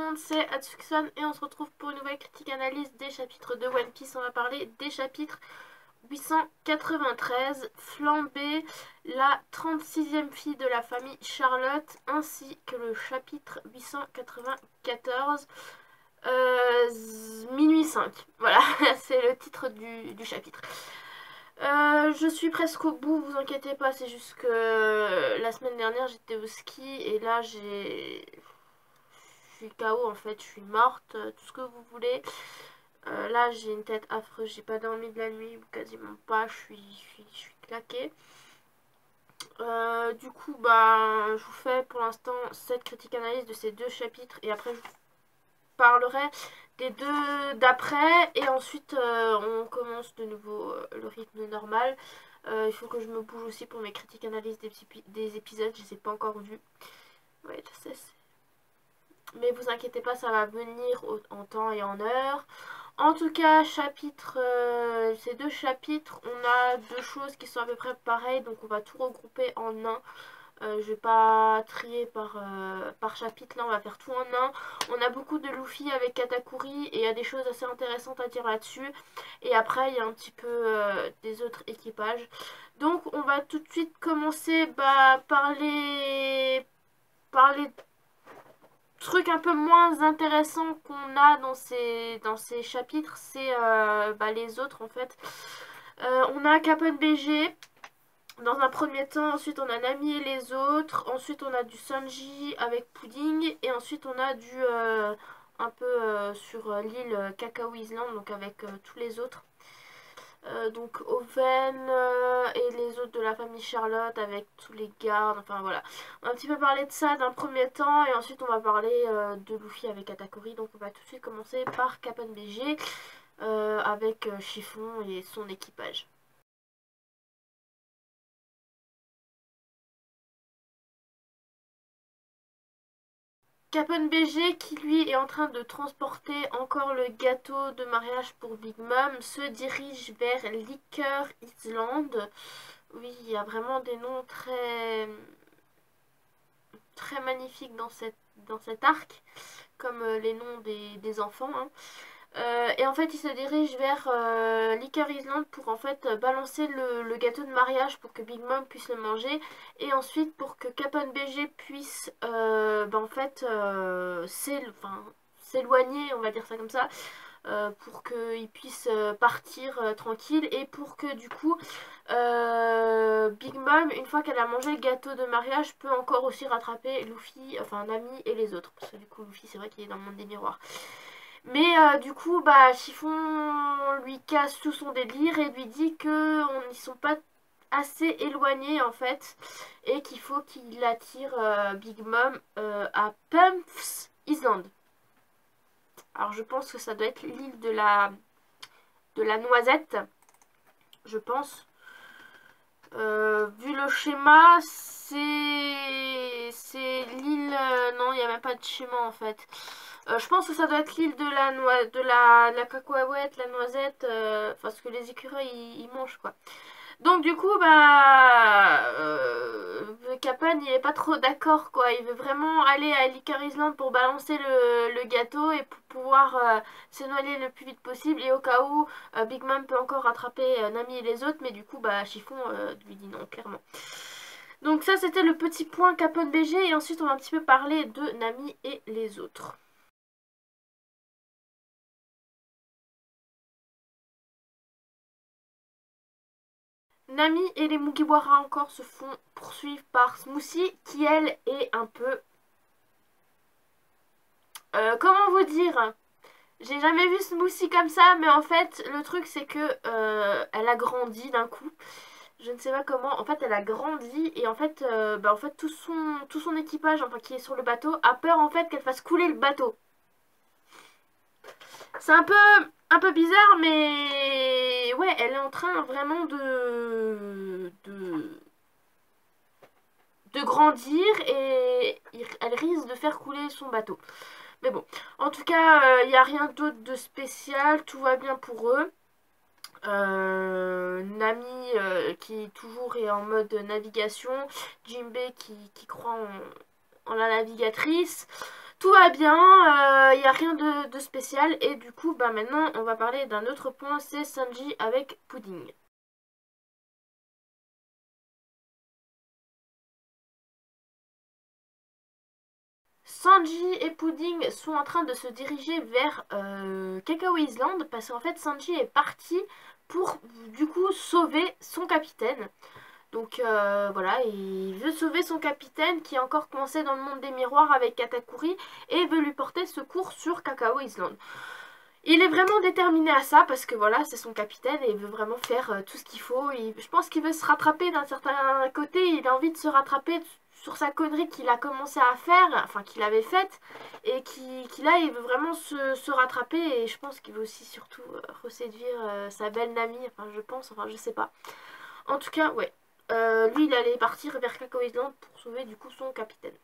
monde, c'est Atsuki-san et on se retrouve pour une nouvelle critique analyse des chapitres de One Piece. On va parler des chapitres 893, Flambée, la 36e fille de la famille Charlotte, ainsi que le chapitre 894, minuit 5. Voilà, c'est le titre du chapitre. Je suis presque au bout, vous inquiétez pas, c'est juste que la semaine dernière j'étais au ski et là je suis KO en fait, je suis morte, tout ce que vous voulez. Là j'ai une tête affreuse, j'ai pas dormi de la nuit ou quasiment pas, je suis claquée. Du coup bah je vous fais pour l'instant cette critique analyse de ces deux chapitres et après je vous parlerai des deux d'après et ensuite on commence de nouveau le rythme normal. Il faut que je me bouge aussi pour mes critiques analyses des épisodes, je les ai pas encore vus. Ouais, je sais, mais vous inquiétez pas, ça va venir en temps et en heure. En tout cas, ces deux chapitres, on a deux choses qui sont à peu près pareilles, donc on va tout regrouper en un. Je vais pas trier par chapitre, là on va faire tout en un. On a beaucoup de Luffy avec Katakuri et il y a des choses assez intéressantes à dire là-dessus. Et après il y a un petit peu des autres équipages. Donc on va tout de suite commencer par les trucs un peu moins intéressants qu'on a dans ces chapitres. C'est les autres en fait. On a Capone BG dans un premier temps, ensuite on a Nami et les autres, ensuite on a du Sanji avec Pudding, et ensuite on a du un peu sur l'île Cacao Island, donc avec tous les autres. Donc Oven et les autres de la famille Charlotte avec tous les gardes, enfin voilà. On va un petit peu parler de ça d'un premier temps et ensuite on va parler de Luffy avec Katakuri. Donc on va tout de suite commencer par Capone BG avec Chiffon et son équipage. Capone BG qui lui est en train de transporter encore le gâteau de mariage pour Big Mom se dirige vers Liquor Island. Oui, il y a vraiment des noms très magnifiques dans cet arc, comme les noms des enfants. Hein. Et en fait, il se dirige vers Liquor Island pour en fait balancer le gâteau de mariage pour que Big Mom puisse le manger et ensuite pour que Capone BG puisse en fait s'éloigner, on va dire ça comme ça, pour qu'il puisse partir tranquille et pour que du coup Big Mom, une fois qu'elle a mangé le gâteau de mariage, peut encore aussi rattraper Luffy, enfin Nami et les autres. Parce que du coup Luffy c'est vrai qu'il est dans le monde des miroirs. Mais du coup, Chiffon lui casse tout son délire et lui dit que n'y sont pas assez éloignés en fait et qu'il faut qu'il attire Big Mom à Pump's Island. Alors je pense que ça doit être l'île de la noisette, je pense. Vu le schéma, c'est l'île... non, il n'y a même pas de schéma en fait. Je pense que ça doit être l'île de la cacahuète, la noisette, parce que les écureuils ils mangent quoi. Donc du coup Capone il est pas trop d'accord quoi, il veut vraiment aller à Liquor Island pour balancer le gâteau et pour pouvoir s'éloigner le plus vite possible et au cas où Big Mom peut encore rattraper Nami et les autres, mais du coup Chiffon lui dit non clairement. Donc ça c'était le petit point Capone BG et ensuite on va un petit peu parler de Nami et les autres. Nami et les Mugiwara encore se font poursuivre par Smoothie qui elle est un peu... comment vous dire? J'ai jamais vu Smoothie comme ça, mais en fait le truc c'est que elle a grandi d'un coup. Je ne sais pas comment. En fait elle a grandi et en fait, tout son équipage enfin, qui est sur le bateau a peur en fait qu'elle fasse couler le bateau. C'est un peu bizarre, mais ouais, elle est en train vraiment de grandir et elle risque de faire couler son bateau. Mais bon, en tout cas, il n'y a rien d'autre de spécial, tout va bien pour eux. Nami qui toujours est en mode navigation, Jinbei qui croit en la navigatrice. Tout va bien, il n'y a rien de spécial. Et du coup, bah maintenant, on va parler d'un autre point, c'est Sanji avec Pudding. Sanji et Pudding sont en train de se diriger vers Cacao Island parce qu'en fait Sanji est parti pour du coup sauver son capitaine. Donc voilà, il veut sauver son capitaine qui est encore coincé dans le monde des miroirs avec Katakuri et veut lui porter secours sur Cacao Island. Il est vraiment déterminé à ça parce que voilà, c'est son capitaine et il veut vraiment faire tout ce qu'il faut. Je pense qu'il veut se rattraper d'un certain côté, il a envie de se rattraper sur sa connerie qu'il a commencé à faire, enfin qu'il avait faite, et qui là il veut vraiment se rattraper et je pense qu'il veut aussi surtout reséduire sa belle Nami, enfin je pense, enfin je sais pas. En tout cas, ouais. Lui il allait partir vers Cacao Island pour sauver du coup son capitaine.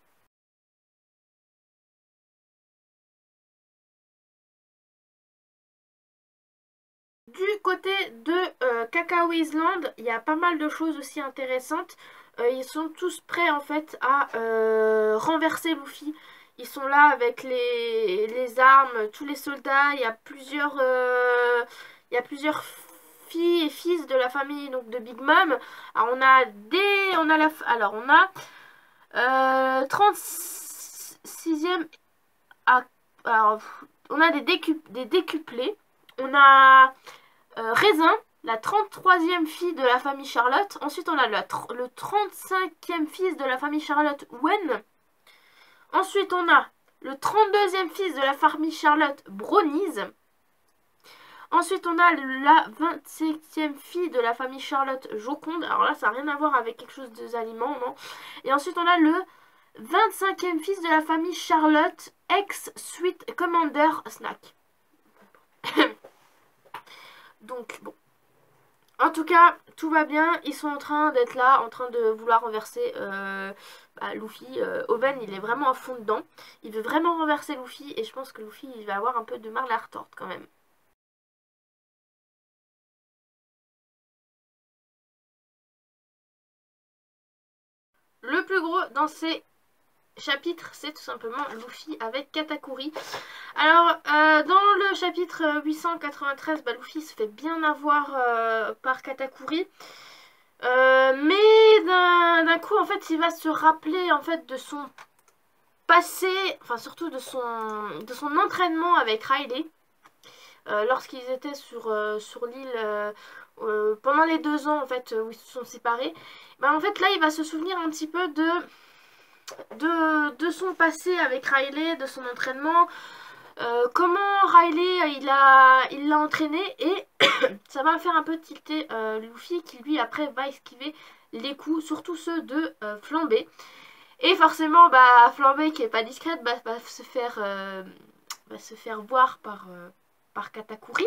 Du côté de Cacao Island, il y a pas mal de choses aussi intéressantes. Ils sont tous prêts en fait à renverser Luffy. Ils sont là avec les armes, tous les soldats. Il y a plusieurs filles et fils de la famille donc de Big Mom. Alors on a 36e. Alors, on a des décuplés. On a Raisin, la 33e fille de la famille Charlotte. Ensuite, on a le 35e fils de la famille Charlotte, Wen. Ensuite, on a le 32e fils de la famille Charlotte, Brownies. Ensuite, on a la 27e fille de la famille Charlotte, Joconde. Alors là, ça n'a rien à voir avec quelque chose de aliments, non. Et ensuite, on a le 25e fils de la famille Charlotte, ex-Sweet Commander Snack. Donc, bon. En tout cas, tout va bien. Ils sont en train d'être là, en train de vouloir renverser Luffy. Oben, il est vraiment à fond dedans. Il veut vraiment renverser Luffy et je pense que Luffy, il va avoir un peu de mal à la retordre quand même. Le plus gros dans ces chapitres, c'est tout simplement Luffy avec Katakuri. Alors, dans le chapitre 893, Luffy se fait bien avoir par Katakuri. Mais d'un coup, en fait, il va se rappeler en fait de son passé, enfin surtout de son entraînement avec Riley. Lorsqu'ils étaient sur l'île pendant les 2 ans en fait où ils se sont séparés. En fait, là, il va se souvenir un petit peu de son passé avec Riley, de son entraînement, comment Riley il l'a entraîné et ça va faire un peu tilter Luffy qui lui après va esquiver les coups, surtout ceux de Flambé. Et forcément Flambé qui est pas discrète va se faire voir par Katakuri.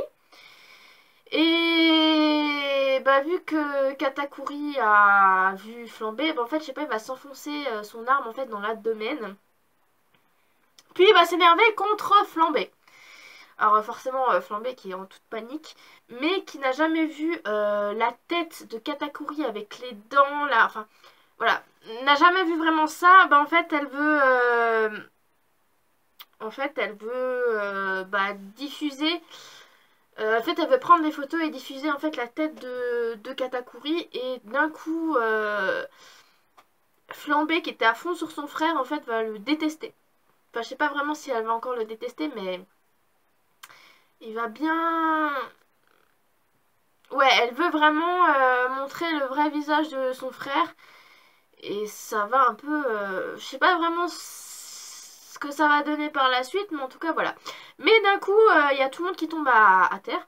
Et vu que Katakuri a vu Flambé, en fait je sais pas, il va s'enfoncer son arme en fait dans l'abdomen. Puis il va s'énerver contre Flambé. Alors forcément Flambé qui est en toute panique, mais qui n'a jamais vu la tête de Katakuri avec les dents là, enfin voilà, n'a jamais vu vraiment ça. En fait elle veut diffuser. En fait elle veut prendre des photos et diffuser en fait la tête de Katakuri et d'un coup Flambé qui était à fond sur son frère en fait va le détester. Enfin je sais pas vraiment si elle va encore le détester mais il va bien... Ouais, elle veut vraiment montrer le vrai visage de son frère. Et ça va un peu... je sais pas vraiment ce que ça va donner par la suite, mais en tout cas, voilà. Mais d'un coup, il y a tout le monde qui tombe à terre.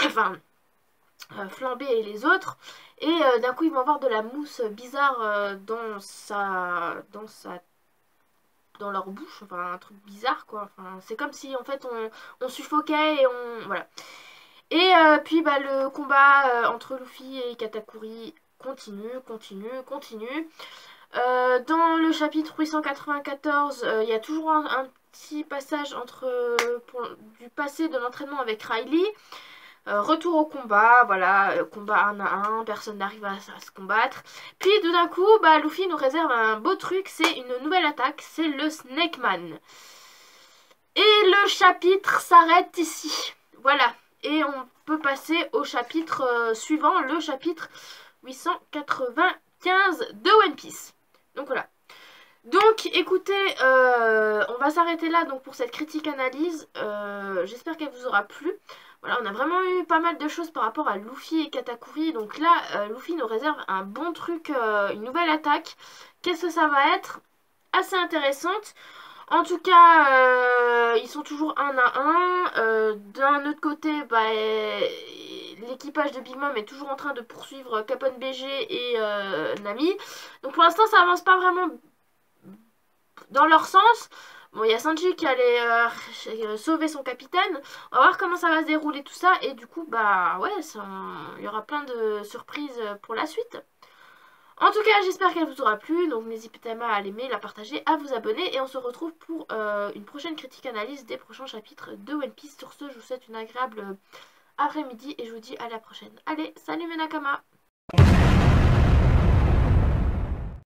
Enfin, Flambé et les autres. Et d'un coup, ils vont avoir de la mousse bizarre dans leur bouche, enfin un truc bizarre quoi, enfin, c'est comme si en fait on suffoquait et voilà. Et puis le combat entre Luffy et Katakuri continue. Dans le chapitre 894, il y a toujours un petit passage du passé de l'entraînement avec Riley. Retour au combat, voilà, combat 1 à 1, personne n'arrive à se combattre. Puis tout d'un coup, Luffy nous réserve un beau truc, c'est une nouvelle attaque, c'est le Snake Man. Et le chapitre s'arrête ici. Voilà. Et on peut passer au chapitre suivant, le chapitre 895 de One Piece. Donc voilà. Donc écoutez, on va s'arrêter là donc pour cette critique analyse. J'espère qu'elle vous aura plu. Voilà, on a vraiment eu pas mal de choses par rapport à Luffy et Katakuri. Donc là, Luffy nous réserve un bon truc, une nouvelle attaque. Qu'est-ce que ça va être? Assez intéressante. En tout cas, ils sont toujours un à un. D'un autre côté, bah, l'équipage de Big Mom est toujours en train de poursuivre Capone BG et Nami. Donc pour l'instant, ça avance pas vraiment dans leur sens. Bon, il y a Sanji qui allait sauver son capitaine. On va voir comment ça va se dérouler tout ça. Et du coup, bah ouais, il y aura plein de surprises pour la suite. En tout cas, j'espère qu'elle vous aura plu. Donc n'hésitez pas à l'aimer, la partager, à vous abonner. Et on se retrouve pour une prochaine critique analyse des prochains chapitres de One Piece. Sur ce, je vous souhaite une agréable après-midi et je vous dis à la prochaine. Allez, salut mes Nakama!